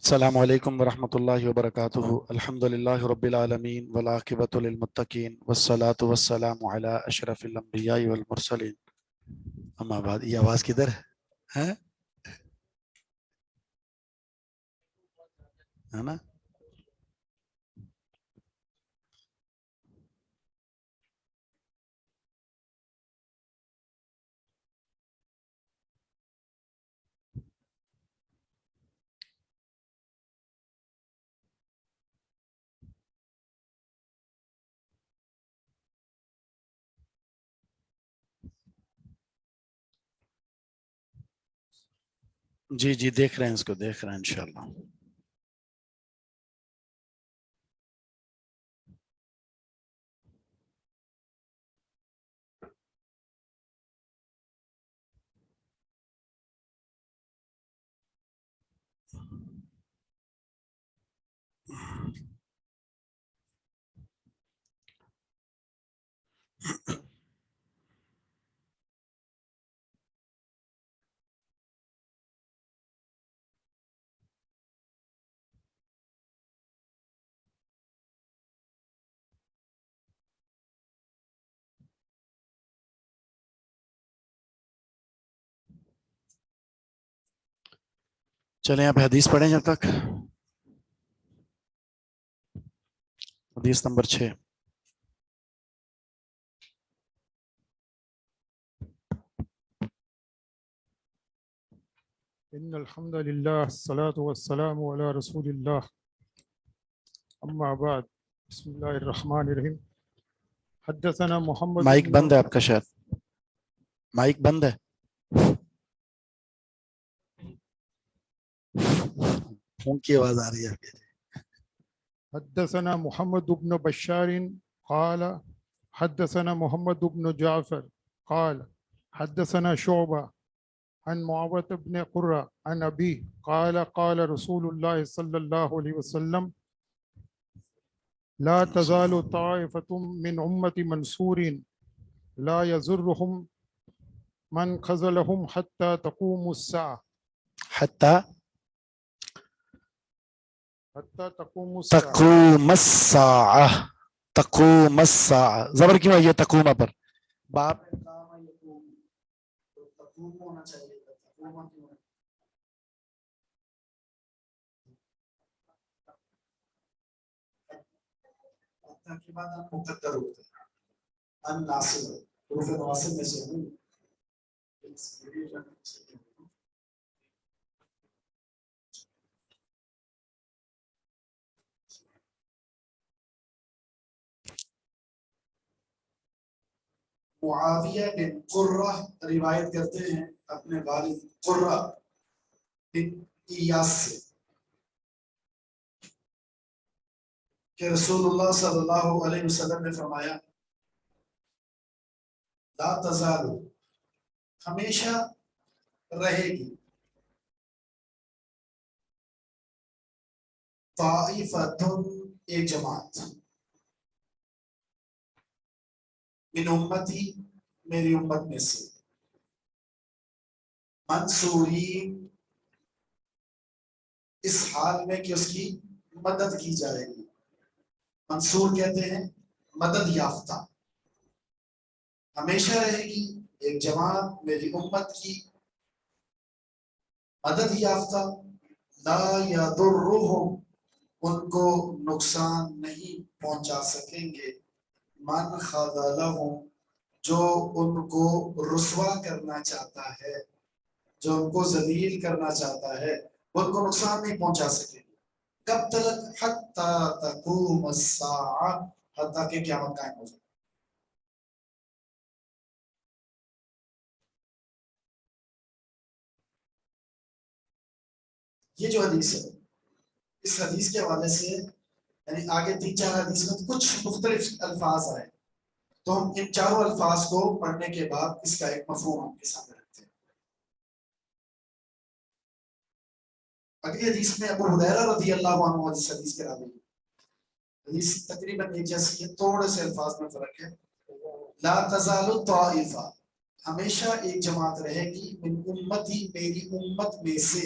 السلام علیکم ورحمۃ اللہ وبرکاتہ۔ الحمد للہ رب العالمین والعاقبۃ للمتقین والصلاۃ والسلام علی اشرف الانبیاء والمرسلین، اما بعد۔ یہ آواز کدھر ہے؟ ہے نا؟ جی دیکھ رہے ہیں، اس کو دیکھ رہے ہیں انشاءاللہ۔ چلیں آپ حدیث پڑھیں جب تک۔ حدیث نمبر 6۔ ان الحمد للہ الصلاۃ والسلام علی رسول اللہ، اما بعد، بسم اللہ الرحمن الرحیم۔ حدثنا محمد مائک بند ہے آپ کا، شاید مائک بند ہے۔ فون کی آواز آ رہی ہے آپ کی۔ حدثنا محمد بن بشار قال حدثنا محمد بن جعفر قال حدثنا شعبہ عن معاویہ بن قرہ عن ابی قال قال رسول اللہ صلی اللہ علیہ وسلم لا تزال طائفة من امتی منصورین لا يضرهم من خذلهم حتى تقوم الساعة حتی تقوم الساعة تقوم الساعہ، تقوم الساعہ، زبر کیوں ہے یہ تقوم پر؟ باپ تقوم ہونا چاہیے، تقوم کیوں ہے؟ حتی کے بعد مقدر ہوتا ہے، ان ناصب حروف نواصب میں سے ہوں۔ معاویہ بن قرہ روایت کرتے ہیں اپنے والد قرہ بن ایاس سے کہ رسول اللہ صلی اللہ علیہ وسلم نے فرمایا لا تزال، ہمیشہ رہے گی، طائفۃ، ایک جماعت، من امتی، میری امت میں سے، منصورین، اس حال میں کہ اس کی مدد کی جائے گی۔ منصور کہتے ہیں مدد یافتہ۔ ہمیشہ رہے گی ایک جماعت میری امت کی مدد یافتہ، لا یضرہم، ان کو نقصان نہیں پہنچا سکیں گے، من خذلہم، جو ان کو رسوا کرنا چاہتا ہے، جو ان کو ذلیل کرنا چاہتا ہے، ان کو نقصان نہیں پہنچا سکے گے۔ کب تک؟ حتی تقوم الساعہ، حتیٰ کہ قیامت قائم ہو جائے۔ یہ جو حدیث ہے، اس حدیث کے حوالے سے یعنی آگے 3-4 حدیث میں کچھ مختلف الفاظ آئے، تو ہم ان چاروں الفاظ کو پڑھنے کے بعد اس کا ایک مفہوم آپ کے سامنے رکھتے ہیں۔ اگلی حدیث میں ابو ہریرہ رضی اللہ عنہ اس حدیث کے راوی، حدیث تقریباً ایک جیسی ہے، تھوڑے سے الفاظ میں فرق ہے۔ لا تزال طائفہ، ہمیشہ ایک جماعت رہے گی، من امتی، میری امت میں سے،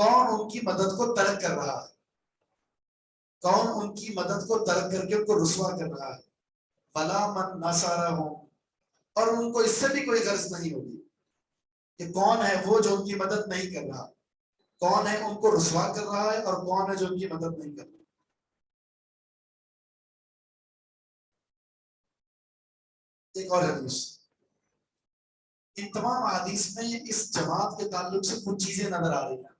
کون ان کی مدد کو ترک کر رہا ہے، کون ان کی مدد کو ترک کر کے ان کو رسوا کر رہا ہے، ولا من نصرہم، اور ان کو اس سے بھی کوئی غرض نہیں ہوگی کہ کون ہے وہ جو ان کی مدد نہیں کر رہا، کون ہے ان کو رسوا کر رہا ہے اور کون ہے جو ان کی مدد نہیں کر رہا۔ ایک اور حدیث، ان تمام حدیث میں اس جماعت کے تعلق سے کچھ چیزیں نظر آ رہی ہیں،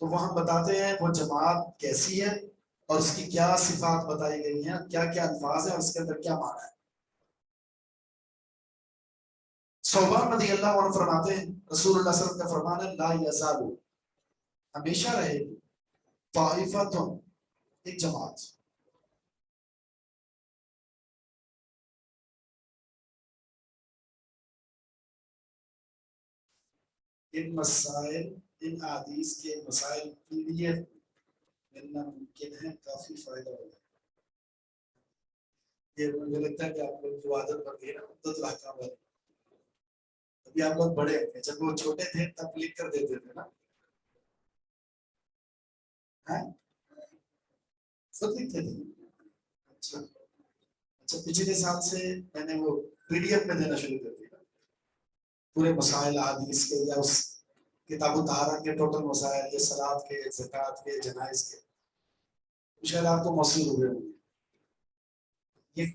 تو وہ ہم بتاتے ہیں وہ جماعت کیسی ہے اور اس کی کیا صفات بتائی گئی ہیں، کیا کیا الفاظ ہیں اور اس کے اندر کیا معنی ہے۔ صوبان رضی اللہ عنہ فرماتے ہیں رسول اللہ صلی اللہ علیہ وسلم کا فرمان ہے لا یزال، ہمیشہ رہے گی، طائفۃ، ایک جماعت، ان مسائل، ان حدیث کے مسائل کے لیے ملنا ممکن ہے، کافی فائدہ ہوگا۔ یہ مجھے لگتا ہے کہ آپ لوگ جو عادت بن گئی ہے نا عدت الاحکام والی، ابھی آپ لوگ بڑے ہیں، جب وہ چھوٹے تھے تب لکھ کر دیتے تھے نا، خود لکھتے تھے؟ اچھا اچھا، پچھلے سال سے میں نے وہ پی ڈی ایف میں دینا شروع کر دیا، پورے مسائل حدیث کے یا اس کتاب الطہارت کے ٹوٹل مسائل، یہ صلاۃ کے، زکوٰۃ کے، جنائز کے، شاید آپ کو موصول ہوئے ہوں گے۔ یہ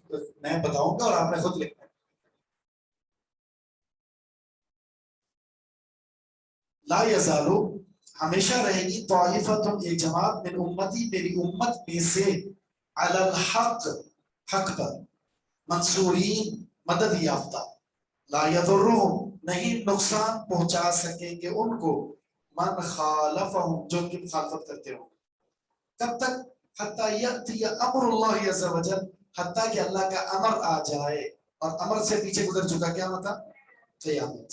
میں بتاؤں گا اور آپ نے خود لکھنا ہے۔ لا یزالو، ہمیشہ رہے گی، طائفۃ، ایک جماعت، من امتی، میری امت میں سے، علی الحق، حق پر، منصورین، مدد یافتہ، لا یضرہم، نہیں نقصان پہنچا سکیں گے ان کو، من خالفہم، جو ان کی مخالفت کرتے ہوں۔ کب تک؟ حتی یأتی امر اللہ عز و جل، حتیٰ کہ اللہ کا امر آ جائے، اور امر سے پیچھے گزر چکا کیا ہوتا؟ قیامت۔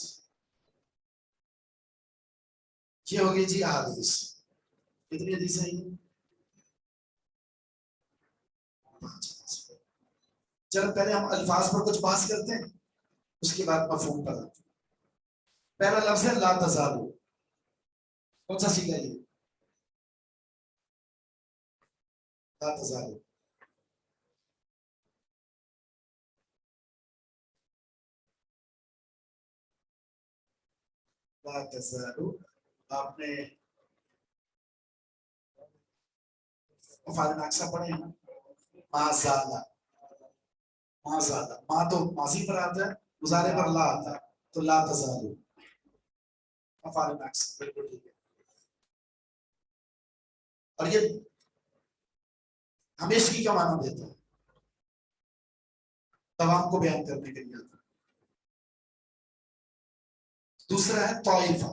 یہ ہوگی جی احادیث، کتنی حدیث ہیں یہ؟ 5 حدیث۔ چلو پہلے ہم الفاظ پر کچھ بحث کرتے ہیں، اس کے بعد مفہوم پر آتے ہیں۔ پہلا لفظ ہے لا تزالو، کون سا سیکھا یہ؟ لا تزالو، لا تزالو، آپ نے مفعول ناقصہ پڑھے ہیں نا، ما زالہ، ما زالہ، ما تو ماضی پر آتا ہے، مضارع پر لا آتا ہے، تو لا تزالو مفعول ناقصہ، بالکل ٹھیک ہے۔ اور یہ ہمیشگی کا معنی دیتا ہے، دوام کو بیان کرنے کے لیے آتا ہے۔ دوسرا ہے طائفہ،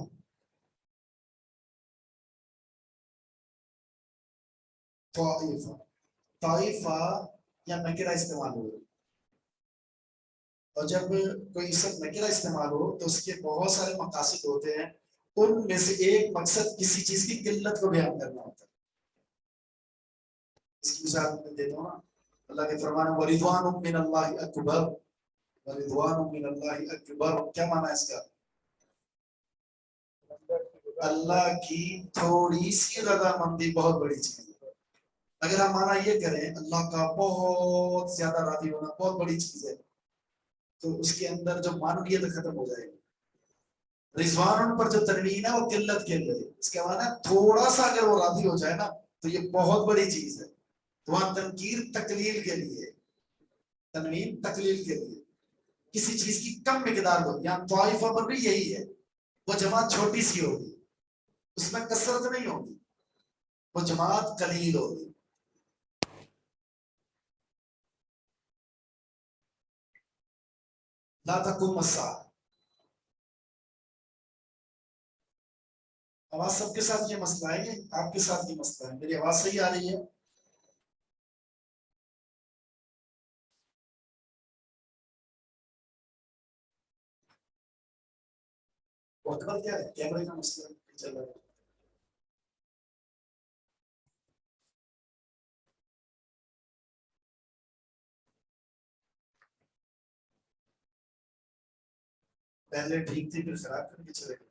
طائفہ، طائفہ یا نکرہ استعمال ہو، اور جب کوئی اسم نکرہ استعمال ہو تو اس کے بہت سارے مقاصد ہوتے ہیں، ان میں سے ایک مقصد کسی چیز کی قلت کو بیان کرنا ہوتا ہے۔ اس کی مثال میں دیتا ہوں نا، اللہ کے فرمان وَرِضْوَانٌ مِّنَ اللَّهِ أَكْبَرُ، وَرِضْوَانٌ مِّنَ اللَّهِ أَكْبَرُ، کیا معنی ہے اس کا؟ اللہ کی تھوڑی سی رضامندی بہت بڑی چیز ہے۔ اگر ہم معنی یہ کریں اللہ کا بہت زیادہ راضی ہونا بہت بڑی چیز ہے، تو اس کے اندر جو معنویت ختم ہو جائے گی۔ رضوان پر جو تنوین ہے وہ قلت کے لیے، اس کے معنی تھوڑا سا اگر وہ راضی ہو جائے نا تو یہ بہت بڑی چیز ہے۔ تو وہاں تنکیر تقلیل کے لیے، تنوین تقلیل کے لیے، کسی چیز کی کم مقدار ہو، یہاں طائفہ پر بھی یہی ہے، وہ جماعت چھوٹی سی ہوگی، اس میں کثرت نہیں ہوگی، وہ جماعت قلیل ہوگی۔ لا تقوم الساعة، آواز سب کے ساتھ یہ مسئلہ ہے کہ آپ کے ساتھ یہ مسئلہ ہے؟ میری آواز صحیح آ رہی ہے؟ وقت کیا ہے؟ کیمرے کا مسئلہ چل رہا ہے۔ پہلے ٹھیک تھی پھر خراب کر کے چلے گئے۔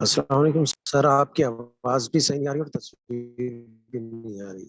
السلام علیکم سر، آپ کی آواز بھی صحیح نہیں آ رہی اور تصویر بھی نہیں آ رہی.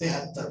73,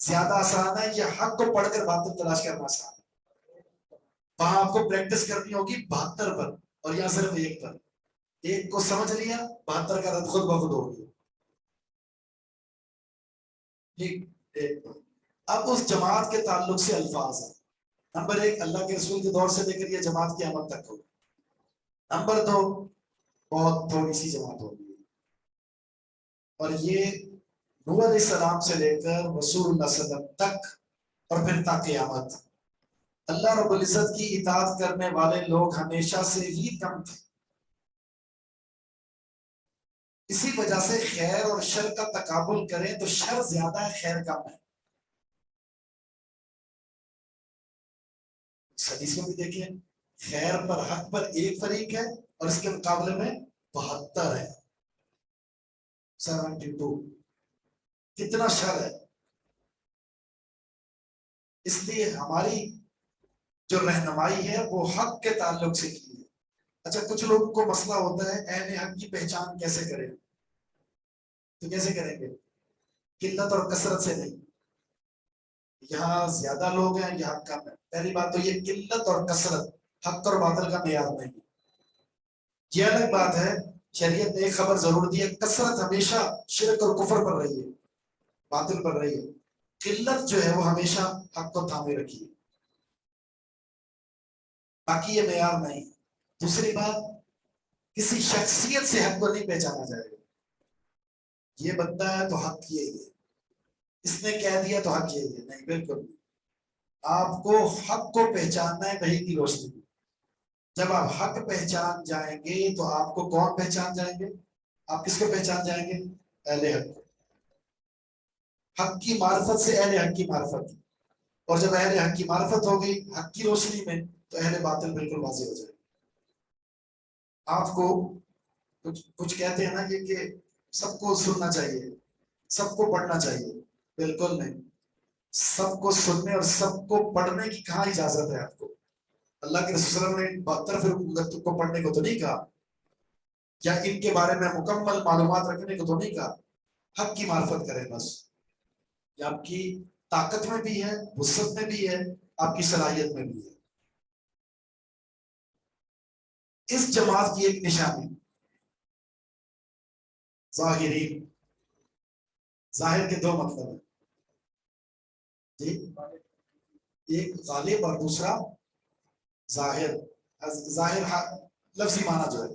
زیادہ آسان ہے یا حق کو پڑھ کر باطل تلاش کرنا آسان ہے؟ وہاں آپ کو پریکٹس کرنی ہوگی 72 پر، اور یہاں صرف ایک پر. ایک کو سمجھ لیا، 72 کا رد خود بخود ہو گیا. ایک پر. اب اس جماعت کے تعلق سے الفاظ ہیں. نمبر 1، اللہ کے رسول کے دور سے لے کر یہ جماعت قیامت تک ہوگی. نمبر 2، بہت تھوڑی سی جماعت ہوگی، اور یہ نوح علیہ السلام سے لے کر رسول اللہ صلی اللہ علیہ وسلم تک اور پھر تا قیامت اللہ رب العزت کی اطاعت کرنے والے لوگ ہمیشہ سے ہی کم تھے. اسی وجہ سے خیر اور شر کا تقابل کریں تو شر زیادہ ہے، خیر کم ہے. اس حدیث میں بھی دیکھیں، خیر پر حق پر ایک فریق ہے اور اس کے مقابلے میں 72 ہے، 72. کتنا شر ہے. اس لیے ہماری جو رہنمائی ہے وہ حق کے تعلق سے کی ہے. اچھا، کچھ لوگوں کو مسئلہ ہوتا ہے اہل حق کی پہچان کیسے کریں؟ تو کیسے کریں گے؟ قلت اور کثرت سے نہیں. یہاں زیادہ لوگ ہیں، یہاں کم ہے. پہلی بات تو یہ قلت اور کثرت حق اور باطل کا معیار نہیں ہے. یہ الگ بات ہے، شریعت نے ایک خبر ضرور دی ہے، کثرت ہمیشہ شرک اور کفر پر رہی ہے، باطل پر رہی ہے. قلت جو ہے وہ ہمیشہ حق کو تھامے رکھی ہے، باقی یہ معیار نہیں. دوسری بات، کسی شخصیت سے حق کو نہیں پہچانا جائے گا. یہ بندہ ہے تو حق یہی ہے، اس نے کہہ دیا تو حق یہی ہے، نہیں، بالکل نہیں. آپ کو حق کو پہچاننا ہے وحی کی روشنی میں. جب آپ حق پہچان جائیں گے تو آپ کو کون پہچان جائیں گے؟ آپ کس کو پہچان جائیں گے؟ اہل حق کو. حق کی معرفت سے اہل حق کی معرفت، اور جب اہل حق کی معرفت ہو گئی حق کی روشنی میں تو اہل باطل بالکل واضح ہو جائے. آپ کو کچھ کہتے ہیں نا یہ کہ سب کو سننا چاہیے، سب کو پڑھنا چاہیے. بالکل نہیں. سب کو سننے اور سب کو پڑھنے کی کہاں اجازت ہے آپ کو؟ اللہ کے رسول صلی اللہ علیہ وسلم نے 72 فرقوں کو پڑھنے کو تو نہیں کہا، یا ان کے بارے میں مکمل معلومات رکھنے کو تو نہیں کہا. حق کی معرفت کریں بس. یہ آپ کی طاقت میں بھی ہے، وسعت میں بھی ہے، آپ کی صلاحیت میں بھی ہے. اس جماعت کی ایک نشانی ظاہرین. ظاہر کے دو مطلب ہیں جی، ایک غالب اور دوسرا ظاہر. ظاہر لفظی معنی جو ہے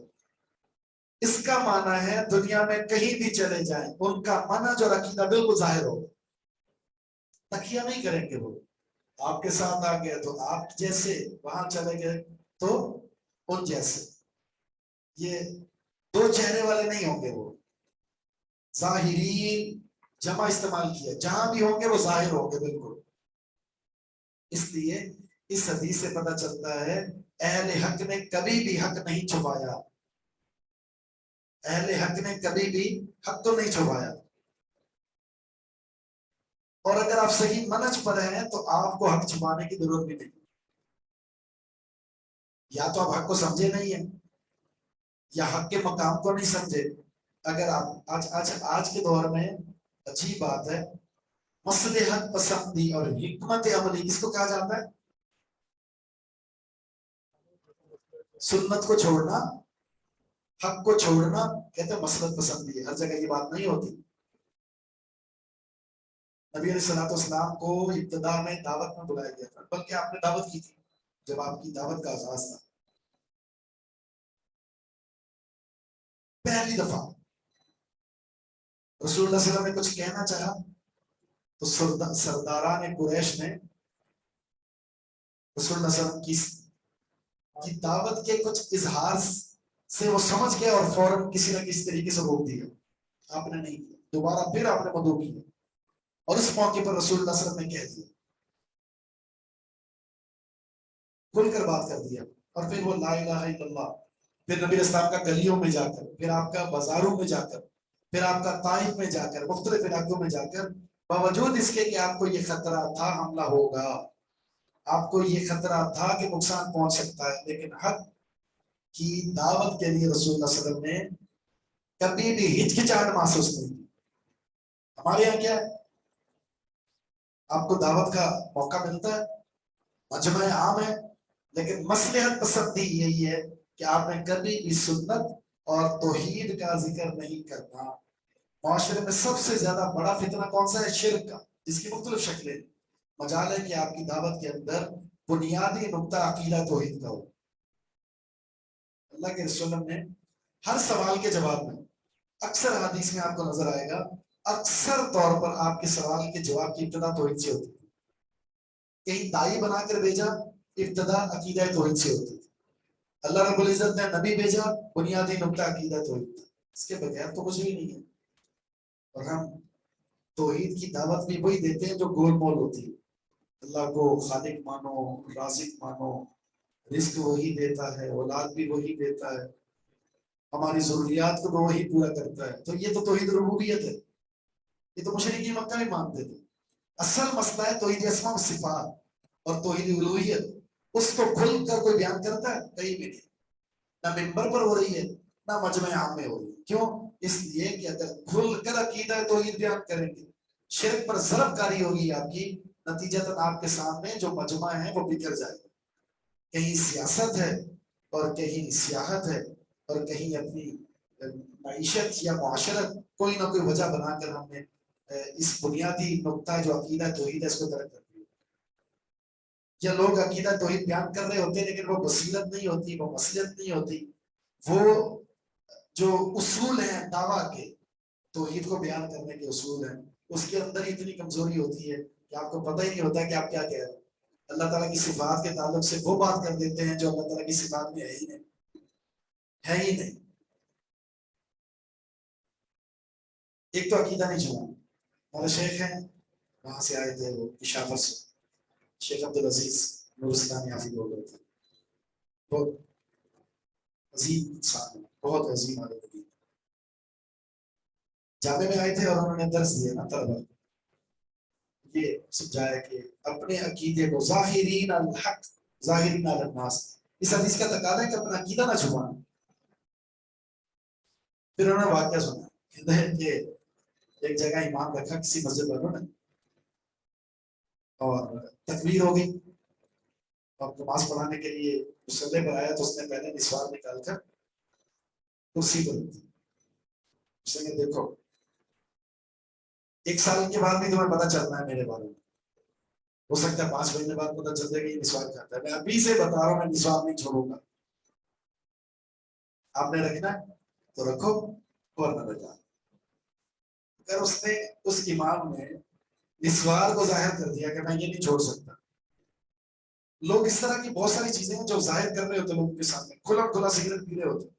اس کا معنی ہے دنیا میں کہیں بھی چلے جائیں ان کا منہج اور عقیدہ بالکل ظاہر ہوگا. تکیہ نہیں کریں گے. وہ آپ کے ساتھ آ گئے تو آپ جیسے، وہاں چلے گئے تو ان جیسے. یہ دو چہرے والے نہیں ہوں گے. وہ ظاہرین جمع استعمال کیا، جہاں بھی ہوں گے وہ ظاہر ہوں گے بالکل. اس لیے اس حدیث سے پتہ چلتا ہے اہل حق نے کبھی بھی حق نہیں چھپایا. اہل حق نے کبھی بھی حق کو نہیں چھپایا. اور اگر آپ صحیح منہج پر ہیں تو آپ کو حق چھپانے کی ضرورت بھی نہیں. یا تو آپ حق کو سمجھے نہیں ہیں یا حق کے مقام کو نہیں سمجھے. اگر آپ آج کے دور میں عجیب بات ہے، مصلحت پسندی اور حکمت عملی کس کو کہا جاتا ہے؟ سنت کو چھوڑنا، حق کو چھوڑنا کہتے ہیں مصلحت پسندی ہے. ہر جگہ یہ بات نہیں ہوتی. نبی علیہ الصلوۃ والسلام کو ابتدا میں دعوت میں بلایا گیا تھا، بلکہ آپ نے دعوت کی تھی جب آپ کی دعوت کا آغاز تھا. پہلی دفعہ رسول اللہ صلی اللہ علیہ وسلم نے کچھ کہنا چاہا تو سرداران قریش نے رسول اللہ صلی اللہ علیہ وسلم کی دعوت کے کچھ اظہار سے وہ سمجھ گیا اور فوراً کسی نہ کسی طریقے سے روک دیا. آپ نے نہیں کیا. دوبارہ پھر آپ نے مدعو کیا اور اس موقع پر رسول اللہ صلی اللہ علیہ وسلم نے کہہ دیا، کھل کر بات کر دیا. اور پھر وہ لا الہ الا اللہ، پھر نبی اسلام کا گلیوں میں جا کر، پھر آپ کا بازاروں میں جا کر، پھر آپ کا طائف میں جا کر، مختلف علاقوں میں جا کر، باوجود اس کے کہ آپ کو یہ خطرہ تھا حملہ ہوگا، آپ کو یہ خطرہ تھا کہ نقصان پہنچ سکتا ہے، لیکن حق کی دعوت کے لیے رسول اللہ صلی اللہ علیہ وسلم نے کبھی بھی ہچکچاہٹ محسوس نہیں کی. ہمارے یہاں کیا ہے؟ آپ کو دعوت کا موقع ملتا ہے، مجمع عام ہے، لیکن مصلحت پسندی یہی ہے کہ آپ نے کبھی بھی سنت اور توحید کا ذکر نہیں کرنا۔ معاشرے میں سب سے زیادہ بڑا فتنہ کون سا ہے؟ شرک کا، جس کی مختلف شکلیں۔ مجال ہے کہ آپ کی دعوت کے اندر بنیادی نقطہ عقیدہ توحید کا ہو۔ اللہ کے رسول نے ہر سوال کے جواب میں، اکثر حدیث میں آپ کو نظر آئے گا، اکثر طور پر آپ کے سوال کے جواب کی ابتدا توحید سے ہوتی ہے۔ کہیں دائی بنا کر بھیجا، ابتدا عقیدہ توحید سے ہوتی تھی۔ اللہ رب العزت نے نبی بھیجا، بنیادی نقطہ عقیدہ توحید تھا، اس کے بغیر تو کچھ بھی نہیں ہے۔ اور ہم توحید کی دعوت بھی وہی دیتے ہیں جو گول مول ہوتی ہے۔ اللہ کو خالق مانو، رازق مانو، رزق وہی دیتا ہے، اولاد بھی وہی دیتا ہے، ہماری ضروریات کو وہی پورا کرتا ہے۔ تو یہ تو توحید ربوبیت ہے، یہ تو مشرکین مکہ بھی مانتے تھے۔ اصل مسئلہ ہے توحید اسماء و صفات اور توحید الوہیت۔ اس کو کھل کر کوئی بیان کرتا ہے؟ کہیں بھی نہیں، نہ ممبر پر ہو رہی ہے، نہ مجمع عام میں ہو رہی ہے۔ کیوں؟ اس لیے کہ اگر کھل کر عقیدہ توحید بیان کریں گے، شرک پر ضرب کاری ہوگی آپ کی، نتیجتاً آپ کے سامنے جو مجمع ہے وہ بکھر جائے گا۔ کہیں سیاست ہے اور کہیں سیاحت ہے اور کہیں اپنی معیشت یا معاشرت، کوئی نہ کوئی وجہ بنا کر ہم نے اس بنیادی نقطہ جو عقیدہ توحید ہے اس کو ترک کر دیا۔ یا لوگ عقیدہ توحید بیان کر رہے ہوتے ہیں لیکن وہ بصیرت نہیں ہوتی، وہ مصلحت نہیں ہوتی، وہ جو اصول ہیں دعویٰ کے، توحید کو بیان کرنے کے اصول ہیں، اس کے اندر اتنی کمزوری ہوتی ہے کہ آپ کو پتہ ہی نہیں ہوتا کہ آپ کیا کہہ رہے ہیں۔ اللہ تعالیٰ کی صفات کے تعلق سے وہ بات کر دیتے ہیں جو اللہ تعالیٰ کی صفات میں ہے ہی نہیں، ہے ہی نہیں۔ ایک تو عقیدہ نہیں چھوڑا۔ ہمارے شیخ ہیں، وہاں سے آئے تھے وہ پشاور سے، شیخ عبدالعزیز نورستانی حافظ بول رہے تھے، بہت عظیم انسان ہے، بہت عظیم عالم دین۔ جامعہ میں آئے تھے اور انہوں نے درس دیا نا طلبہ، یہ سمجھایا کہ اپنے عقیدے کو ظاہرین الحق ظاہرین علی الناس، اس حدیث کا تقاضا ہے کہ اپنا عقیدہ نہ چھپانا۔ پھر انہوں نے واقعہ سنا، کہتے ہیں کہ ایک جگہ امام رکھا کسی مسجد والوں نے، اور تکبیر ہو گئی اور نماز پڑھانے کے لیے مصلی پر آیا تو اس نے پہلے نسوار نکال کر کرسی پر رکھ دی۔ اس نے دیکھو 1 سال کے بعد بھی تمہیں پتہ چلنا ہے میرے بارے میں، ہو سکتا ہے 5 مہینے بعد پتہ چل جائے کہ یہ نسوار کھاتا ہے، میں ابھی سے بتا رہا ہوں میں نسوار نہیں چھوڑوں گا۔ آپ نے رکھنا ہے تو رکھو اور نہ بتا۔ اگر اس نے اس امام نے نسوار کو ظاہر کر دیا کہ میں یہ نہیں چھوڑ سکتا، لوگ اس طرح کی بہت ساری چیزیں ہیں جو ظاہر کر رہے ہوتے ہیں لوگوں کے سامنے، کھلا کھلا سگریٹ پی رہے ہوتے ہیں،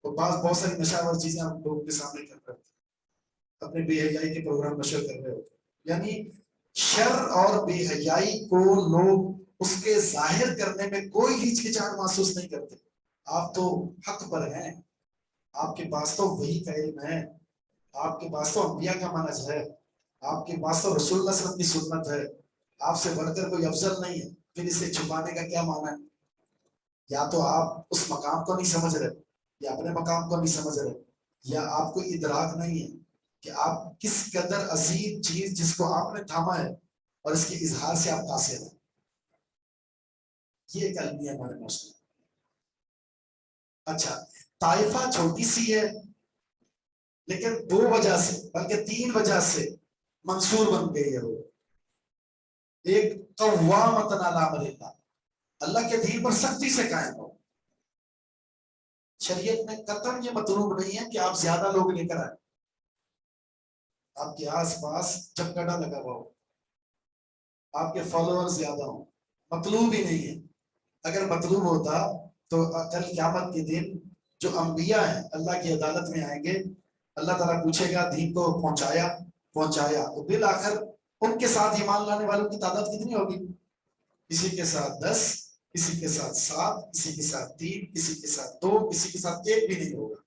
تو بہت ساری نشہ آور چیزیں آپ لوگوں کے سامنے کر رہے ہوتے ہیں، اپنے بے حیائی کے پروگرام نشر کر رہے ہوتے ہیں۔ یعنی شر اور بے حیائی کو لوگ اس کے ظاہر کرنے میں کوئی ہچکچاہٹ محسوس نہیں کرتے۔ آپ تو حق پر ہیں، آپ کے پاس تو وحی کا علم ہے، آپ کے پاس تو انبیاء کا منہج ہے، آپ کے پاس تو رسول اللہ صلی اللہ علیہ وسلم کی سنت ہے، آپ سے بڑھ کر کوئی افضل نہیں ہے، پھر اسے چھپانے کا کیا معنی ہے؟ یا تو آپ اس مقام کو نہیں سمجھ رہے، یا اپنے مقام کو نہیں سمجھ رہے، یا آپ کو ادراک نہیں ہے کہ آپ کس قدر عظیم چیز جس کو آپ نے تھاما ہے اور اس کے اظہار سے آپ قاصر ہیں۔ یہ ایک علمی ہے ہمارے معاشرے۔ اچھا، طائفہ چھوٹی سی ہے لیکن 2 وجہ سے بلکہ 3 وجہ سے منصور بن گئی ہے وہ۔ ایک قوامۃ علی امر اللہ، اللہ کے دین پر سختی سے قائم ہو۔ شریعت میں قطعاً یہ مطلوب نہیں ہے کہ آپ زیادہ لوگ لے کر آئیں، آپ کے آس پاس چمگاڑا لگا ہوا ہو، آپ کے فالوور زیادہ ہوں، مطلوب ہی نہیں ہے۔ اگر مطلوب ہوتا تو کل قیامت کے دن جو انبیاء ہیں اللہ کی عدالت میں آئیں گے، اللہ تعالیٰ پوچھے گا دین کو پہنچایا تو بالآخر ان کے ساتھ ایمان لانے والوں کی تعداد کتنی ہوگی؟ کسی کے ساتھ 10، کسی کے ساتھ 7، کسی کے ساتھ 3، کسی کے ساتھ 2، کسی کے ساتھ 1 بھی نہیں ہوگا۔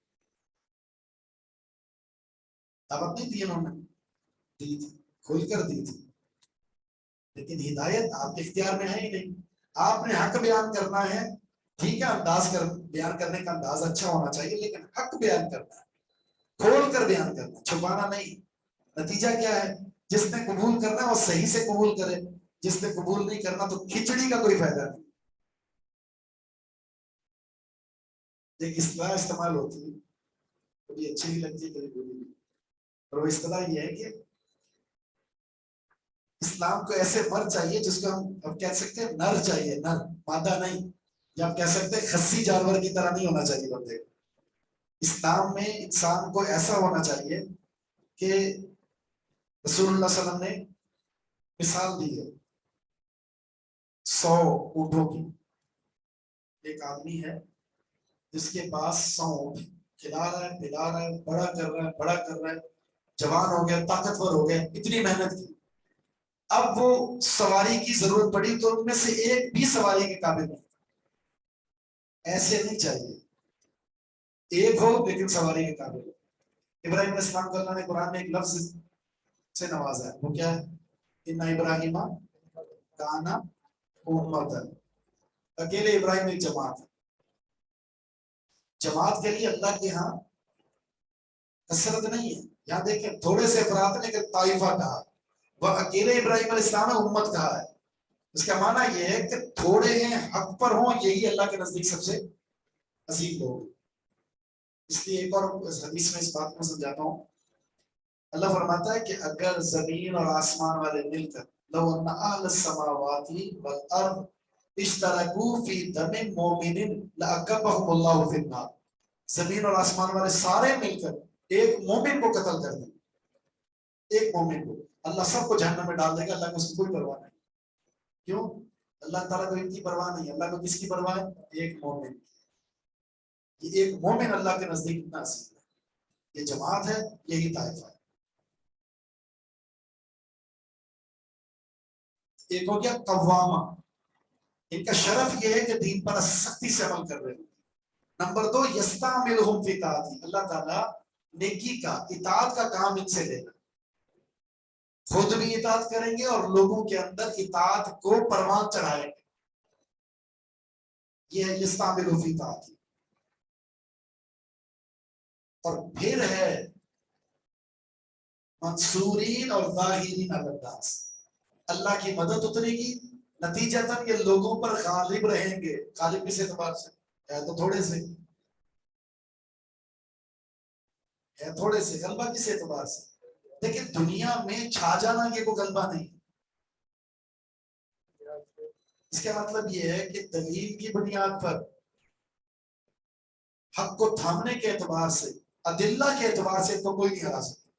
دعوت نہیں دی انہوں نے، دی تھی، کھول کر دی تھی، لیکن ہدایت آپ کے اختیار میں ہے ہی نہیں۔ آپ نے حق بیان کرنا ہے، ٹھیک ہے، بیان کرنے کا انداز اچھا ہونا چاہیے، لیکن حق بیان کرنا ہے، کھول کر بیان کرنا، چھپانا نہیں۔ نتیجہ کیا ہے؟ جس نے قبول کرنا ہے وہ صحیح سے قبول کرے، جس نے قبول نہیں کرنا تو کھچڑی کا کوئی فائدہ نہیں۔ ایک اصطلاح استعمال ہوتی ہے، کبھی اچھی بھی لگتی ہے کبھی بری بھی، اور وہ اصطلاح یہ ہے کہ اسلام کو ایسے مرد چاہیے جس کو ہم اب کہہ سکتے ہیں نر چاہیے، نر، مادہ نہیں، یا آپ کہہ سکتے ہیں خصی جانور کی طرح نہیں ہونا چاہیے بندے کو۔ اسلام میں انسان کو ایسا ہونا چاہیے کہ رسول اللہ صلی اللہ علیہ وسلم نے مثال دی ہے 100 اونٹوں کی۔ ایک آدمی ہے جس کے پاس 100 اونٹ، کھلا رہا ہے، پلا رہا ہے، بڑا کر رہا ہے، بڑا کر رہا ہے، جوان ہو گیا، طاقتور ہو گیا، اتنی محنت کی، اب وہ سواری کی ضرورت پڑی تو ان میں سے ایک بھی سواری کے قابل نہیں۔ ایسے نہیں چاہیے، ایک ہو لیکن سواری کے قابل ہو۔ ابراہیم علیہ السلام کو اللہ نے قرآن میں ایک لفظ سے نوازا ہے، وہ کیا ہے؟ ان ابراہیم کانا امتن، اکیلے ابراہیم ایک جماعت ہے۔ جماعت کے لیے اللہ کے ہاں کثرت نہیں ہے، یہاں دیکھیں تھوڑے سے افراد نے کہ طائفہ کہا، وہ اکیلے ابراہیم علیہ السلام نے امت کہا ہے۔ اس کا معنی یہ ہے کہ تھوڑے ہیں حق پر ہوں، یہی اللہ کے نزدیک سب سے عظیم لوگ۔ اس لیے ایک اور حدیث میں اس بات کو سمجھاتا ہوں، اللہ فرماتا ہے کہ اگر زمین اور آسمان والے مل کر لو ان اہل السماوات والارض اشترکوا فی دم مومن لاکبہم اللہ فی النار، زمین اور آسمان والے سارے مل کر ایک مومن کو قتل کر دیں، ایک مومن کو، اللہ سب کو جہنم میں ڈال دے گا، اللہ کو اس کی کوئی پرواہ نہیں۔ کیوں؟ اللہ تعالیٰ کو ان کی پرواہ نہیں، اللہ کو کس کی پرواہ ہے؟ ایک مومن۔ یہ ایک مومن اللہ کے نزدیک اتنا عظیم ہے، یہ جماعت ہے، یہی طائفہ ہے۔ ایک ہو گیا قوامہ، ان کا شرف یہ ہے کہ دین پر سختی سے عمل کر رہے ہیں۔ نمبر 2 یستعملہم فی طاعتی، اللہ تعالیٰ نیکی کا، اطاعت کا کام ان سے لے گا، خود بھی اطاعت کریں گے اور لوگوں کے اندر اطاعت کو پروان چڑھائیں گے، یہ ہے یستعملہم فی طاعتی۔ اور پھر ہے منصورین اور ظاہرین علی الناس، اللہ کی مدد اترے گی، نتیجتاً یہ لوگوں پر غالب رہیں گے۔ غالب کس اعتبار سے ہے؟ تو تھوڑے سے ہے، تھوڑے سے غلبہ کس اعتبار سے؟ لیکن دنیا میں چھا جانا یہ کوئی غلبہ نہیں۔ اس کا مطلب یہ ہے کہ دلیل کی بنیاد پر حق کو تھامنے کے اعتبار سے، ادلہ کے اعتبار سے تو کوئی نہیں ہرا سکتا،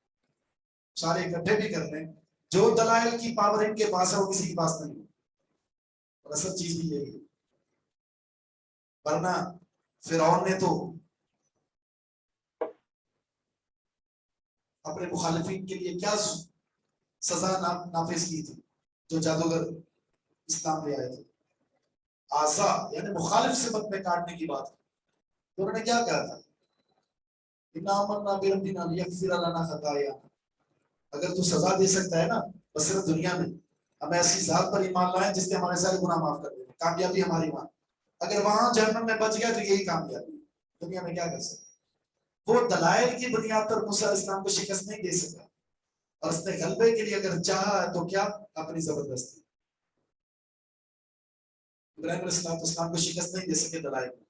سارے اکٹھے بھی کر لیں، جو دلائل کی پاور ان کے پاس ہے وہ کسی کے پاس نہیں ہے، اور اصل چیز بھی یہی ہے۔ ورنہ فرعون نے تو اپنے مخالفین کے لیے کیا سزا نافذ کی تھی، جو جادوگر اسلام لے آئے تھے، آزا یعنی مخالف سے بد میں کاٹنے کی بات ہے۔ تو انہوں نے کیا کہا تھا؟ اِنَّا آمَنَّا بِرَبِّنَا لِيَغْفِرَ لَنَا خَطَايَانَا، اگر تو سزا دے سکتا ہے نا، بس صرف دنیا میں ہم ایسی ذات پر ایمان لائیں جس نے ہمارے سارے گناہ معاف کر دیں، کامیابی ہماری ایمان، اگر وہاں جہنم میں بچ گیا تو یہی کامیابی، دنیا میں کیا کر سکتے؟ وہ دلائل کی بنیاد پر موسیٰ علیہ السلام کو شکست نہیں دے سکا، اور اس نے غلبے کے لیے اگر چاہا تو کیا؟ اپنی زبردستی۔ ابراہیم علیہ السلام کو شکست نہیں دے سکے دلائل میں،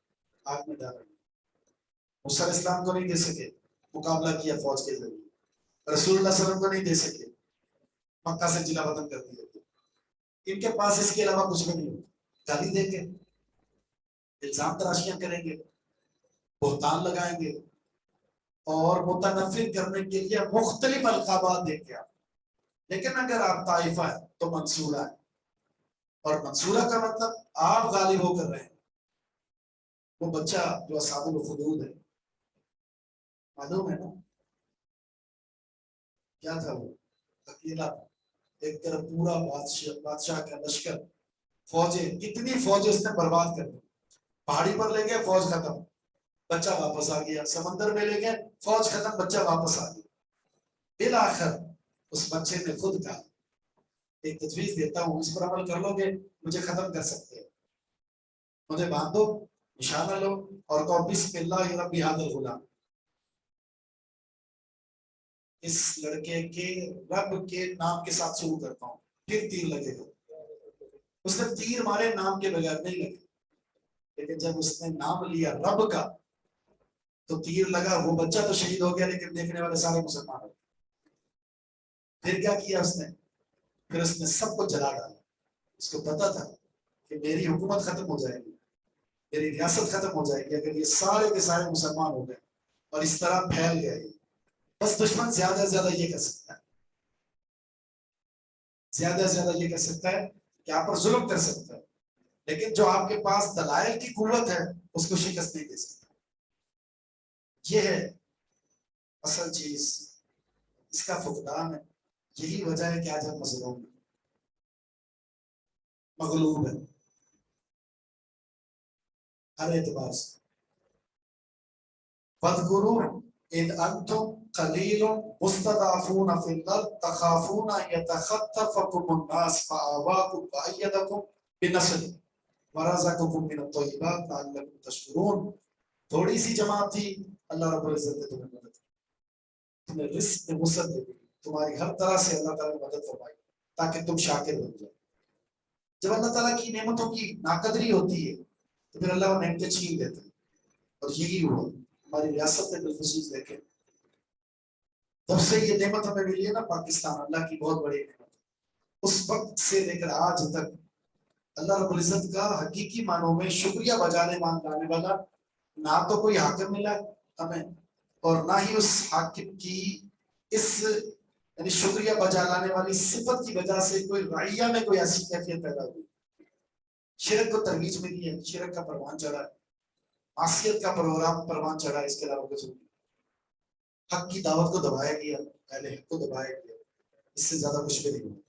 آگ میں ڈالا، موسیٰ علیہ السلام کو نہیں دے سکے، مقابلہ کیا فوج کے ذریعے، رسول اللہ صلی اللہ علیہ وسلم کو نہیں دے سکے، مکہ سے جلا وطن کر دیا۔ ان کے پاس اس کے علاوہ کچھ بھی نہیں ہوتا، گالی دیں گے، الزام تراشیاں کریں گے، بہتان لگائیں گے، اور متنفر کرنے کے لیے مختلف القابات دیں گے۔ لیکن اگر آپ طائفہ ہے تو منصورہ ہے، اور منصورہ کا مطلب آپ غالب ہو کر رہے ہیں۔ وہ بچہ جو اصحاب الخدود ہے، معلوم ہے نا کیا تھا؟ وہ اکیلا تھا، ایک طرف پورا بادشاہ کا لشکر، فوجیں، کتنی فوجیں اس نے برباد کر دی، پہاڑی پر لے گئے فوج ختم، بچہ واپس آ گیا، سمندر میں لے گئے فوج ختم، بچہ واپس آ گیا۔ بالآخر اس بچے نے خود کہا ایک تجویز دیتا ہوں، اس پر عمل کر لو گے مجھے ختم کر سکتے ہیں، مجھے باندھو، نشانہ لو اور کہو بسم اللہ ربی ھذا الغلام، اس لڑکے کے رب کے نام کے ساتھ شروع کرتا ہوں، پھر تیر لگے گا. اس نے تیر مارے نام کے بغیر نہیں لگے، لیکن جب اس نے نام لیا رب کا تو تیر لگا. وہ بچہ تو شہید ہو گیا لیکن دیکھنے والے سارے مسلمان ہو گئے. پھر کیا کیا اس نے؟ پھر اس نے سب کو جلا ڈالا. اس کو پتا تھا کہ میری حکومت ختم ہو جائے گی، میری ریاست ختم ہو جائے گی اگر یہ سارے کے سارے مسلمان ہو گئے اور اس طرح پھیل گئے. بس دشمن زیادہ سے زیادہ یہ کر سکتا ہے، زیادہ سے زیادہ یہ کر سکتا ہے کہ آپ پر ظلم کر سکتا ہے، لیکن جو آپ کے پاس دلائل کی قوت ہے اس کو شکست نہیں دے سکتا. یہ ہے اصل چیز، اس کا فقدان ہے. یہی وجہ ہے کہ آج ہم مظلوم ہیں، مغلوب ہیں ہر اعتبار سے. وَاذْكُرُوا إِذْ أَنْتُمْ قَلِيلٌ مُسْتَضْعَفُونَ فِي الْأَرْضِ تَخَافُونَ أَنْ يَتَخَطَّفَكُمُ النَّاسُ فَآوَاكُمْ وَأَيَّدَكُمْ بِنَصْرِهِ وَرَزَقَكُم مِّنَ الطَّيِّبَاتِ لَعَلَّكُمْ تَشْكُرُونَ. تھوڑی سی جماعت تھی، اللہ رب العزت نے تمہیں مدد کی، تمہیں رزق میں وسعت دے دی، تمہاری ہر طرح سے اللہ تعالیٰ نے مدد فرمائی تاکہ تم شاکر بن جاؤ. جب اللہ تعالیٰ کی نعمتوں کی ناقدری ہوتی ہے تو پھر اللہ وہ نعمتیں چھین دیتے ہیں، اور یہی ہوا ہماری ریاست میں بالخصوص. دیکھیں جب سے یہ نعمت ہمیں ملی ہے نا، پاکستان اللہ کی بہت بڑی نعمت، اس وقت سے لے کر آج تک اللہ رب العزت کا حقیقی معنوں میں شکریہ بجانے لانے والا نہ تو کوئی حاکم ملا ہمیں، اور نہ ہی اس حاکم کی اس یعنی شکریہ بجا لانے والی صفت کی وجہ سے کوئی رعیہ میں کوئی ایسی کیفیت پیدا ہوئی. شرک کو ترویج ملی ہے، شرک کا پروان چڑھا ہے، معصیت کا پروگرام پروان چڑھا ہے، اس کے علاوہ کچھ نہیں. حق کی دعوت کو دبایا گیا، اہل حق کو دبایا گیا، اس سے زیادہ کچھ بھی نہیں ہوا.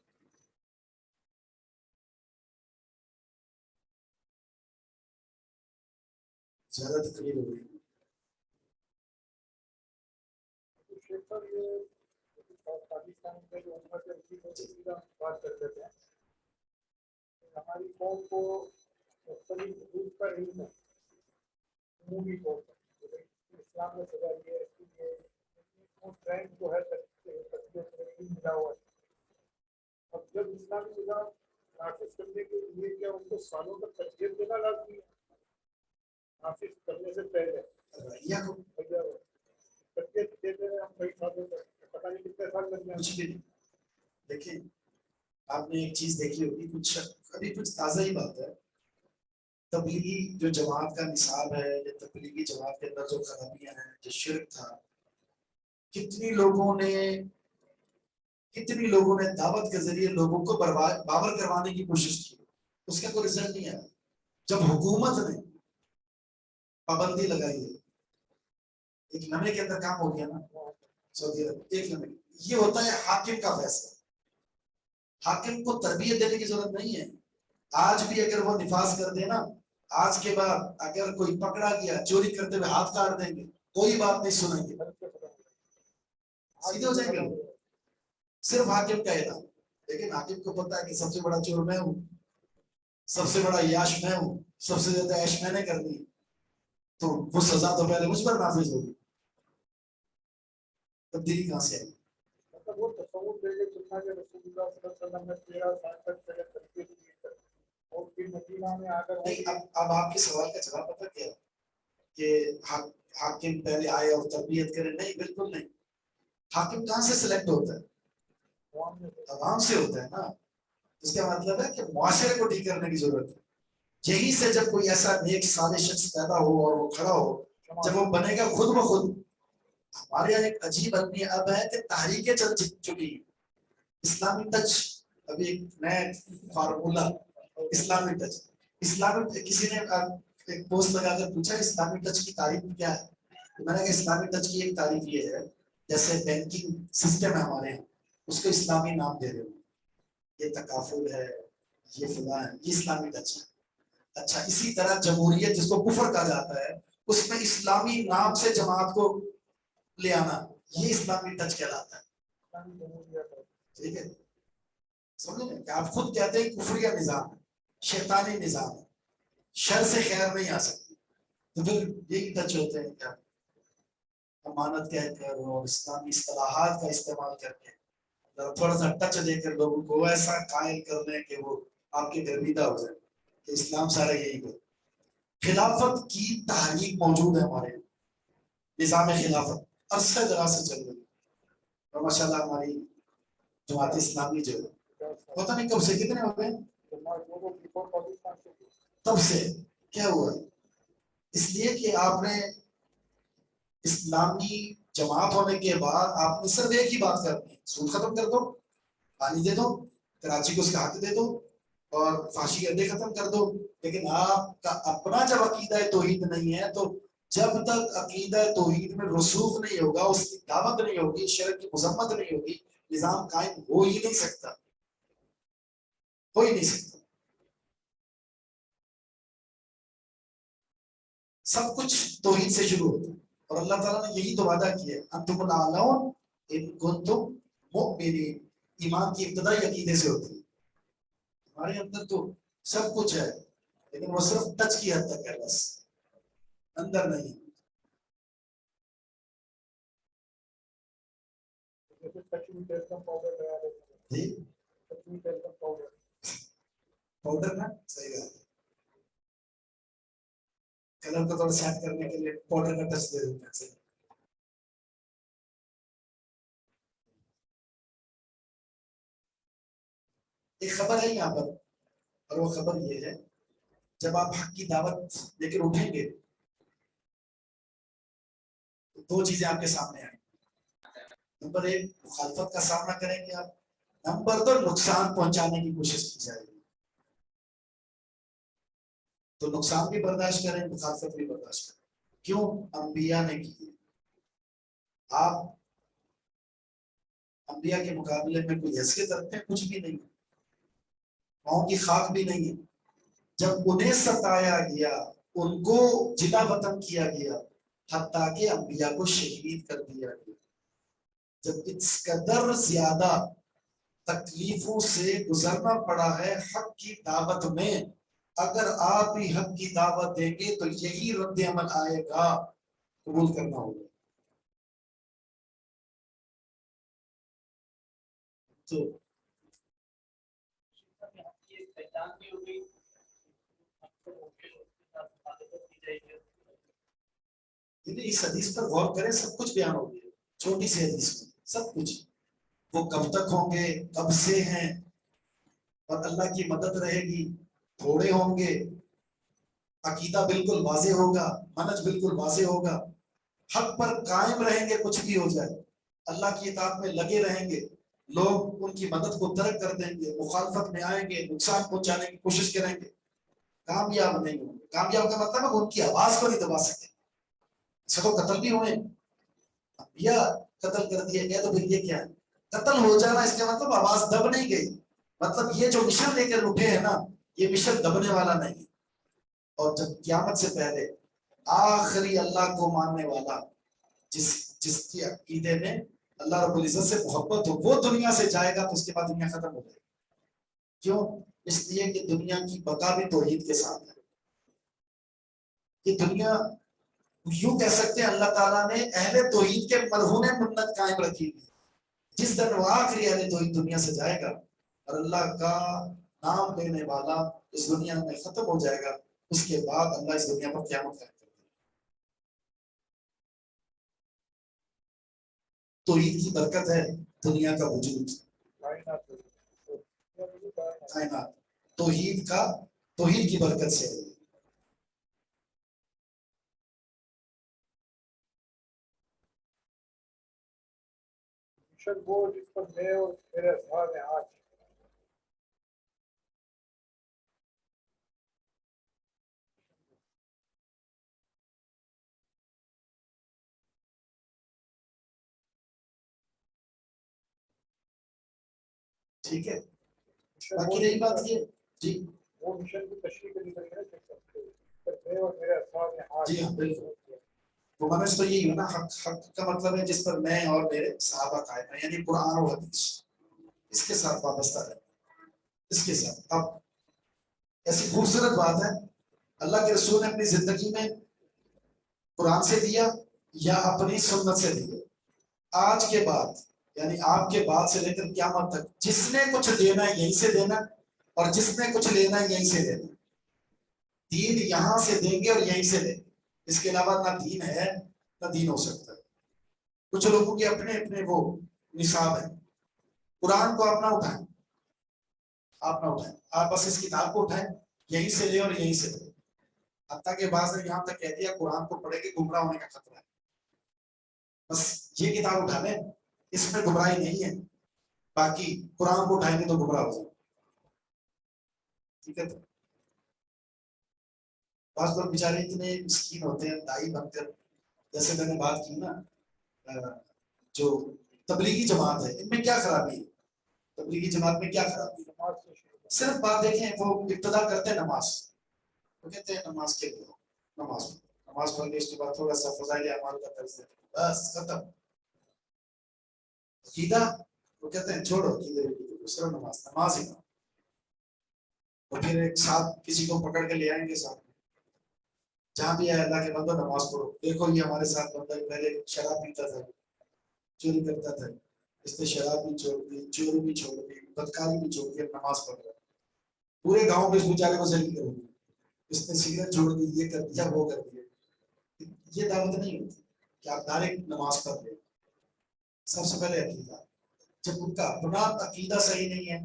زیادہ تقریر ہو گئی. پاکستان میں جو امت ہے بات کرتے تھے، ہماری قوم کو مختلف حدود کا علم ہے عمومی طور پر. اسلام میں سزا یہ ہے کہ وہ ٹرینڈ جو ہے تربیت میں علم ملا ہوا ہے. اب جب اسلامی نظام نافذ کرنے کے لیے کیا ان کو سالوں تک تربیت دینا لازمی ہے؟ نافذ کرنے سے پہلے تربیت دیتے ہیں ہم کئی سالوں تک، پتہ نہیں کتنے سال لگ جائیں. کچھ بھی نہیں. دیکھیں آپ نے ایک چیز دیکھی ہوگی، کچھ ابھی کچھ تازہ ہی بات ہے، تبلیغی جو جماعت کا نصاب ہے یا تبلیغی جماعت کے اندر جو خرابیاں ہیں، جو شرک تھا، کتنی لوگوں نے دعوت کے ذریعے لوگوں کو باور کروانے کی کوشش کی، اس کا کوئی رزلٹ نہیں آیا. جب حکومت نے پابندی لگائی ہے، ایک لمحے کے اندر کام ہو گیا نا سعودی عرب، ایک لمحے. یہ ہوتا ہے حاکم کا فیصلہ. حاکم کو تربیت دینے کی ضرورت نہیں ہے. آج بھی اگر وہ نفاذ کر دے نا، آج کے بعد اگر کوئی پکڑا گیا چوری کرتے ہوئے ہاتھ کاٹ دیں گے، کوئی بات نہیں سنیں گے، سیدھے ہو جائیں گے. صرف حاکم کا اعلان. لیکن حاکم کو پتا ہے کہ سب سے بڑا چور میں ہوں، سب سے بڑا یاش میں ہوں، سب سے زیادہ عیش میں نے کرنی، تو وہ سزا تو پہلے مجھ پر نافذ ہوگی. تبدیلی کہاں سے آئی؟ مطلب وہ تصور دے کے چلنا کہ رسول اللہ صلی اللہ علیہ وسلم نے 13 سال تک پہلے تربیت کی ہے اور پھر مدینہ میں آ کر اب آپ کے سوال کا جواب پتہ کیا ہے کہ حاکم پہلے آئے اور تربیت کرے؟ نہیں، بالکل نہیں. حاکم کہاں سے سلیکٹ ہوتا ہے؟ عوام سے ہوتا ہے نا. اس کا مطلب ہے کہ معاشرے کو ٹھیک کرنے کی ضرورت ہے. یہیں سے جب کوئی ایسا نیک صالح شخص پیدا ہو اور وہ کھڑا ہو، جب وہ بنے گا خود بخود. ہمارے یہاں ایک عجیب آدمی اب ہے کہ تحریکیں چل چکی ہیں. اسلامی ٹچ، ابھی ایک نیا فارمولا اسلامی ٹچ. اسلامی کسی نے ایک پوسٹ لگا کر پوچھا اسلامی ٹچ کی تعریف کیا ہے؟ میں نے کہا اسلامی ٹچ کی ایک تعریف یہ ہے جیسے بینکنگ سسٹم ہے ہمارے یہاں، اس کو اسلامی نام دے رہے ہو، یہ تکافل ہے، یہ فلاں ہے، یہ اسلامی ٹچ ہے. اچھا اسی طرح جمہوریت جس کو کفر کہا جاتا ہے، اس میں اسلامی نام سے جماعت کو لے آنا، یہ اسلامی ٹچ کہلاتا ہے. ٹھیک ہے، سمجھے کہ آپ خود کہتے ہیں کفریہ نظام ہے، شیطانی نظام ہے، شر سے خیر نہیں آ سکتی، تو پھر یہی ٹچ ہوتے ہیں کیا؟ امانت کہہ کر اور اسلامی اصطلاحات کا استعمال کر کے تھوڑا سا ٹچ دے کر لوگوں کو ایسا قائل کر دیں کہ وہ آپ کے گرویدہ ہو جائے کہ اسلام سارا یہی ہے. خلافت کی تحریک موجود ہے ہمارے نظام خلافت عرصہ دراز سے چل رہی ہے. اور ماشاء اللہ ہماری جماعت اسلامی جو ہے پتہ نہیں کب سے کتنے ہو گئے تب سے کیا ہوا ہے. اس لیے کہ آپ نے اسلامی جماعت ہونے کے بعد آپ نے صرف ایک ہی بات کرنی ہے, سود ختم کر دو, پانی دے دو, کراچی کو اس کا حق دے دو اور فحاشی کے اڈے ختم کر دو. لیکن آپ کا اپنا جب عقیدہ توحید نہیں ہے تو جب تک عقیدہ توحید میں رسوخ نہیں ہوگا, اس کی دعوت نہیں ہوگی, شرک کی مذمت نہیں ہوگی, نظام قائم ہو ہی نہیں سکتا, ہو ہی نہیں سکتا. سب کچھ توحید سے شروع ہوتا ہے اور اللہ تعالیٰ نے یہی تو وعدہ کیا ہے, انتم الاعلون ان کنتم مؤمنین. ایمان کی ابتدائی عقیدے سے ہوتی ہے. ہمارے اندر تو سب کچھ ہے لیکن وہ صرف ٹچ کی حد تک ہے, بس اندر نہیں. جی پاؤڈر نا صحیح ہے, کلر کو تھوڑا سیٹ کرنے کے لیے پاؤڈر کا ٹچ دے دیتے ہیں. ایک خبر ہے یہاں پر, اور وہ خبر یہ ہے جب آپ حق کی دعوت لے کر اٹھیں گے تو دو چیزیں آپ کے سامنے آئیں. نمبر ایک, مخالفت کا سامنا کریں گے آپ. نمبر دو, نقصان پہنچانے کی کوشش کی جائے گی. تو نقصان بھی برداشت کریں, مخالفت بھی برداشت کریں. کیوں؟ انبیاء نے کی. آپ انبیاء کے مقابلے میں کوئی حیثیت رکھتے ہیں؟ کچھ بھی نہیں, پاؤں کی خاک بھی نہیں. جب انہیں ستایا گیا, ان کو جدا وطن کیا گیا, حتیٰ کہ انبیاء کو شہید کر دیا گیا. جب اس قدر زیادہ تکلیفوں سے گزرنا پڑا ہے حق کی دعوت میں, اگر آپ بھی حق کی دعوت دیں گے تو یہی رد عمل آئے گا, قبول کرنا ہوگا. تو اس حدیث پر غور کریں, سب کچھ بیان ہو گیا چھوٹی سی حدیث میں, سب کچھ. وہ کب تک ہوں گے, کب سے ہیں, اور اللہ کی مدد رہے گی, تھوڑے ہوں گے, عقیدہ بالکل واضح ہوگا, منہج بالکل واضح ہوگا, حق پر قائم رہیں گے کچھ بھی ہو جائے, اللہ کی اطاعت میں لگے رہیں گے, لوگ ان کی مدد کو ترک کر دیں گے, مخالفت میں آئیں گے, نقصان پہنچانے کی کوشش کریں گے, کامیاب نہیں ہوں گے. کامیاب کا مطلب ہے ان کی آواز کو نہیں دبا سکے. سے تو قتل بھی ہوئے, یا قتل کر دیا گیا, تو پھر یہ کیا ہے؟ قتل ہو جانا اس کا مطلب آواز دب نہیں گئی. مطلب یہ جو مشن لے کر اٹھے ہیں نا, یہ مشن دبنے والا نہیں. اور جب قیامت سے پہلے آخری اللہ کو ماننے والا, جس کی عقیدے میں اللہ رب العزت سے محبت ہو, وہ دنیا سے جائے گا تو اس کے بعد دنیا ختم ہو جائے گی. کیوں؟ اس لیے کہ دنیا کی بقا بھی توحید کے ساتھ ہے. یہ دنیا یوں کہہ سکتے ہیں اللہ تعالیٰ نے اہل توحید کے مرہون منت قائم رکھی ہوئی. جس دن وہ آخری اہل توحید دنیا سے جائے گا اور اللہ کا نام لینے والا اس دنیا میں ختم ہو جائے گا, اس کے بعد اللہ اس دنیا پر قیامت قائم کرے گا. توحید کی برکت ہے دنیا کا وجود, کائنات توحید کی برکت سے ہے. وہ جس پر میں اور میرے اصحاب ہیں آج, ٹھیک ہے. باقی رہی بات یہ, جی وہ مشن کی تشریح کرنی پڑے گا, میں اور میرے اصحاب ہیں آج. جی ہاں بالکل. وہ منج تو یہی ہے نا, حق کا مطلب ہے جس پر میں اور میرے صحابہ قائم ہیں, یعنی قرآن و حدیث, اس کے ساتھ وابستہ ہے. اس کے ساتھ اب ایسی خوبصورت بات ہے, اللہ کے رسول نے اپنی زندگی میں قرآن سے دیا, یا اپنی سنت سے دیے. آج کے بعد یعنی آپ کے بعد سے لے کر قیامت تک جس نے کچھ دینا ہے یہیں سے دینا اور جس نے کچھ لینا ہے یہیں سے لینا. دین یہاں سے دیں گے اور یہیں سے لیں گے. اس کے علاوہ نہ دین ہے نہ دین ہو سکتا ہے. کچھ لوگوں کے اپنے اپنے وہ نصاب ہیں. قرآن کو آپ نہ اٹھائیں, آپ نہ اٹھائیں, آپ بس اس کتاب کو اٹھائیں, یہیں سے لیں اور یہیں سے لیں. حتیٰ کہ بعض نے یہاں تک کہہ دیا قرآن کو پڑھے کہ گمراہ ہونے کا خطرہ ہے. بس یہ کتاب اٹھا لیں, اس میں گمراہی نہیں ہے, باقی قرآن کو اٹھائیں گے تو گمراہ ہو جائیں. ٹھیک ہے. تو بعض لوگ بیچارے اتنے مسکین ہوتے ہیں دائی بن کر, جیسے میں نے بات کی نا جو تبلیغی جماعت ہے ان میں کیا خرابی ہے, تبلیغی جماعت میں کیا خرابی ہے؟ صرف بات دیکھیں وہ ابتدا کرتے ہیں نماز, وہ کہتے ہیں نماز کے لیے نماز پڑھ کے اس کے بعد تھوڑا سا فضائل اعمال کا درس دیتے ہیں, بس ختم. عقیدہ وہ کہتے ہیں چھوڑو عقیدے دوسرا نماز ہی نہ. اور پھر ایک ساتھ کسی کو پکڑ کے لے آئیں گے ساتھ میں, جہاں بھی آئے اللہ کے بندو نماز پڑھو. دیکھو یہ ہمارے ساتھ بندہ پہلے شراب پیتا تھا, چوری کرتا تھا, اس نے شراب بھی چھوڑ دی, چوری بھی چھوڑ دی, بدکاری بھی چھوڑ دی, نماز پڑھ رہا ہے. پورے گاؤں کے اس بیچارے کو ذلیل کرو گی, اس نے سگریٹ چھوڑ دی, یہ کر دیا وہ کر دیا. یہ دعوت نہیں ہوتی کہ آپ ڈائریکٹ نماز پڑھ لیں. سب سے پہلے عقیدہ, جب ان کا اپنا عقیدہ صحیح نہیں ہے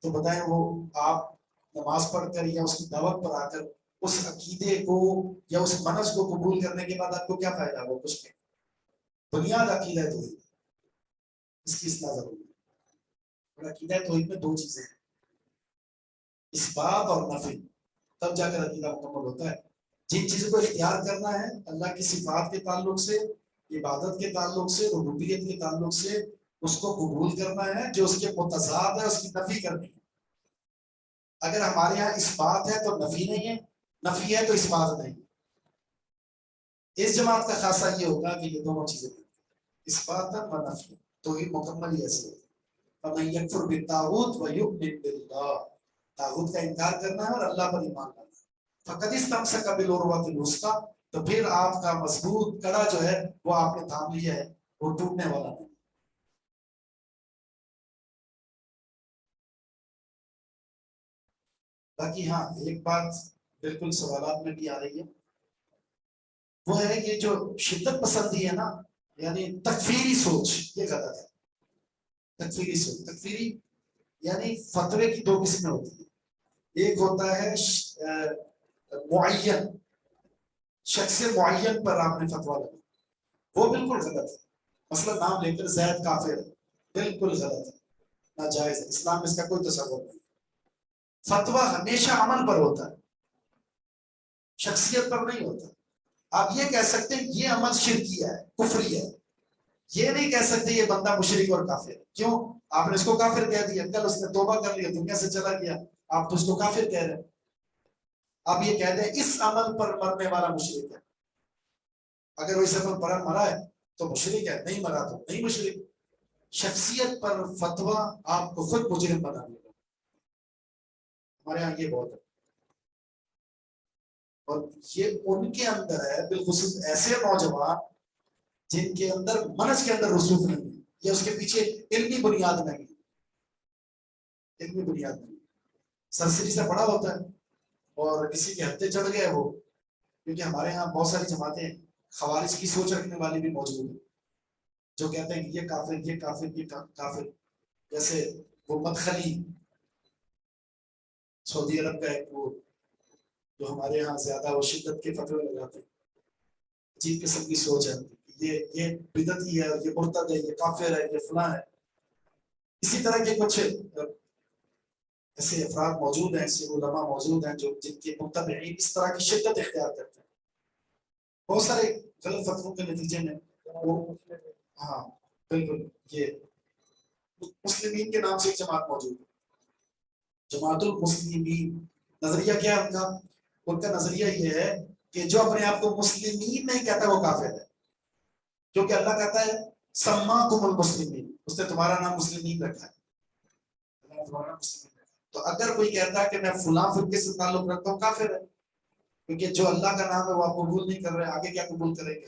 تو بتائیں وہ آپ نماز پڑھ کر یا اس کی دعوت پر آ کر اس عقیدے کو یا اس منہج کو قبول کرنے کے بعد آپ کو کیا فائدہ ہو؟ کچھ نہیں. بنیاد عقیدہ ہے توحید, اس کی اصلاح ضروری ہے. اور عقیدہ توحید میں دو چیزیں ہیں, اثبات اور نفی, تب جا کر عقیدہ مکمل ہوتا ہے. جن چیزوں کو اختیار کرنا ہے اللہ کی صفات کے تعلق سے, عبادت کے تعلق سے, ربوبیت کے تعلق سے, اس کو قبول کرنا ہے. جو اس کے متضاد ہے اس کی نفی کرنی ہے. اگر ہمارے یہاں اثبات ہے تو نفی نہیں ہے, نفی ہے تو اثبات نہیں. اس جماعت کا خاصہ یہ ہوگا کہ یہ دونوں چیزیں اثبات و نفی, تو یہ مکمل ہی ایسے ہوتا ہے. فَمَن يَكْفُرْ بِالطَّاغُوتِ وَيُؤْمِنْ بِاللَّهِ, طاغوت کا انکار کرنا ہے اور اللہ پر ایمان لانا ہے. فَقَدِ اسْتَمْسَكَ بِالْعُرْوَةِ الْوُثْقَىٰ, تو پھر آپ کا مضبوط کڑا جو ہے وہ آپ نے تھام لیا ہے, وہ ٹوٹنے والا نہیں. باقی ہاں ایک بات بالکل سوالات میں بھی آ رہی ہے, وہ ہے کہ جو شدت پسندی ہے نا, یعنی تکفیری سوچ, یہ غلط ہے. تکفیری سوچ, تکفیری یعنی فتوے کی دو قسمیں ہوتی ہیں. ایک ہوتا ہے معین, شخص معین پر آپ نے فتویٰ لگا, وہ بالکل غلط ہے. مثلا نام لے کر زید کافر ہے, بالکل غلط ہے, ناجائز ہے, اسلام میں اس کا کوئی تصور نہیں. فتویٰ ہمیشہ عمل پر ہوتا ہے, شخصیت پر نہیں ہوتا. آپ یہ کہہ سکتے ہیں یہ عمل شرکیہ ہے, کفری ہے, یہ نہیں کہہ سکتے یہ بندہ مشرک اور کافر ہے. کیوں؟ آپ نے اس کو کافر کہہ دیا, کل اس نے توبہ کر لیا, دنیا سے چلا گیا, آپ تو اس کو کافر کہہ رہے ہیں. آپ یہ کہہ دیں اس عمل پر مرنے والا مشرک ہے. اگر وہ اس عمل پر مرا ہے تو مشرک ہے, نہیں مرا تو نہیں مشرک. شخصیت پر فتویٰ آپ کو خود مجرم بنا دے گا. ہمارے یہاں یہ بہت ہے, اور یہ ان کے اندر ہے بالخصوص ایسے نوجوان جن کے اندر منہج کے اندر رسوخ نہیں ہے, یا اس کے پیچھے علمی بنیاد نہیں ہے. علمی بنیاد نہیں, سرسری سے پڑا ہوتا ہے اور کسی کے ہتھے چڑھ گئے وہ. کیونکہ ہمارے یہاں بہت ساری جماعتیں خوارج کی سوچ رکھنے والی بھی موجود ہیں, جو کہتے ہیں کہ یہ کافر, یہ کافر, یہ کافر. جیسے وہ مدخلی سعودی عرب کا ایک وہ جو ہمارے یہاں زیادہ وہ شدت کے فتوے لگاتے ہیں, عجیب قسم کی سوچ ہے, یہ بدعتی ہے, یہ مرتد ہے, یہ کافر ہے, یہ فلاں ہے. اسی طرح کے کچھ ایسے افراد موجود ہیں, ایسے علماء موجود ہیں جو جن کے متبعین اس طرح کی شدت اختیار کرتے ہیں. بہت سارے غلط فتووں کے نتیجے میں وہ, ہاں بالکل, یہ مسلمین کے نام سے ایک جماعت موجود ہے, جماعت المسلمین. نظریہ کیا ہے ان کا؟ ان کا نظریہ یہ ہے کہ جو اپنے آپ کو مسلمین نہیں کہتا وہ کافر ہے, کیونکہ اللہ کہتا ہے سماکم المسلمین, اس نے تمہارا نام مسلمین رکھا ہے, اللہ نے تمہارا نام مسلمین رکھا ہے. تو اگر کوئی کہتا ہے کہ میں فلاں فرقے سے تعلق رکھتا ہوں, کافر ہے, کیونکہ جو اللہ کا نام ہے وہ آپ قبول نہیں کر رہے, آگے کیا قبول کریں گے؟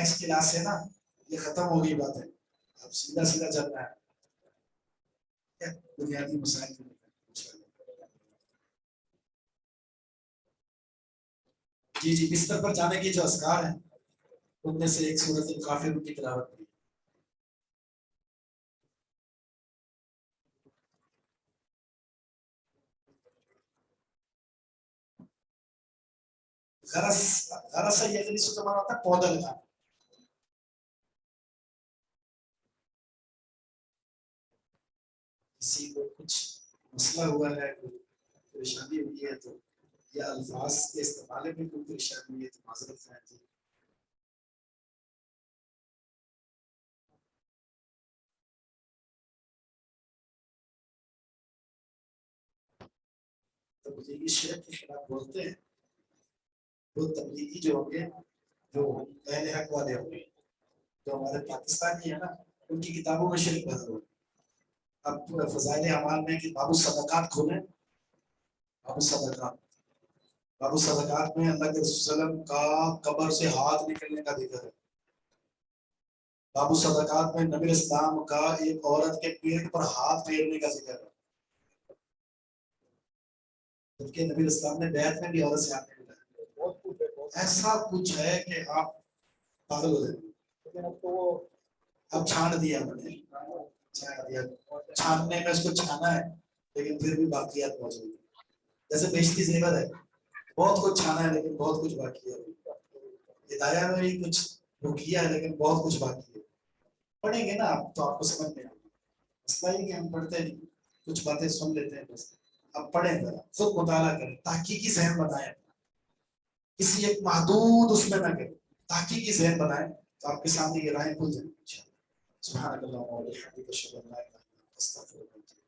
نیکسٹ کلاس سے نا یہ ختم ہو گئی باتیں, اب سیدھا سیدھا چلنا ہے, بنیادی مسائل کو جی جی بستر پر جانے کی جو اذکار ہیں ان میں سے ایک سورۃ الکافر کی تلاوت کی. غرض غرض سے یہ سے تمہارا ہوتا ہے پودا لگانا. کسی کو کچھ مسئلہ ہوا ہے, کوئی پریشانی ہوئی ہے تو یا الفاظ کے استعمال میں کوئی پریشانی ہوئی ہے تو معذرت ہے جی. تبلیغی شیخ کے خلاف بولتے ہیں وہ تبلیغی جو ہوں گے جو اہل حق والے ہوں گے جو ہمارے پاکستانی ہیں نا ان کی کتابوں میں شرک بدل ہو. اب فضائل اعمال میں کہ باب الصدقات کھولیں, باب الصدقات, باب الصدقات میں اللہ کے رسول صلی اللہ علیہ وسلم کا قبر سے ہاتھ نکلنے کا ذکر ہے. باب الصدقات میں نبی اسلام کا ایک عورت کے پیٹ پر ہاتھ پھیرنے کا ذکر ہے, جبکہ نبی اسلام نے بیعت میں بھی عورت سے ہاتھ نہیں ملایا. ایسا کچھ ہے کہ آپ پاگل ہو جائیں گے. اب چھان دیا میں نے, چھاننے میں اس کو چھانا ہے لیکن پھر بھی باقیات موجود ہیں. جیسے بیشتی زیور ہے, بہت کچھ چھانا ہے لیکن بہت کچھ باقی ہے. ہدایہ میں بھی کچھ وہ کیا ہے لیکن بہت کچھ باقی ہے. پڑھیں گے نا آپ تو آپ کو سمجھ میں آئے گا. مسئلہ یہ کہ ہم پڑھتے نہیں, کچھ باتیں سن لیتے ہیں بس. اب پڑھیں ذرا, خود مطالعہ کریں, تحقیقی ذہن بنائیں, کسی ایک محدود اس میں نہ کریں, تحقیقی ذہن بنائیں تو آپ کے سامنے یہ راہیں کھل جائیں گی انشاءاللہ. سبحانک اللہم و بحمدک اشہد ان لا الہ الا انت استغفرک و اتوب الیک.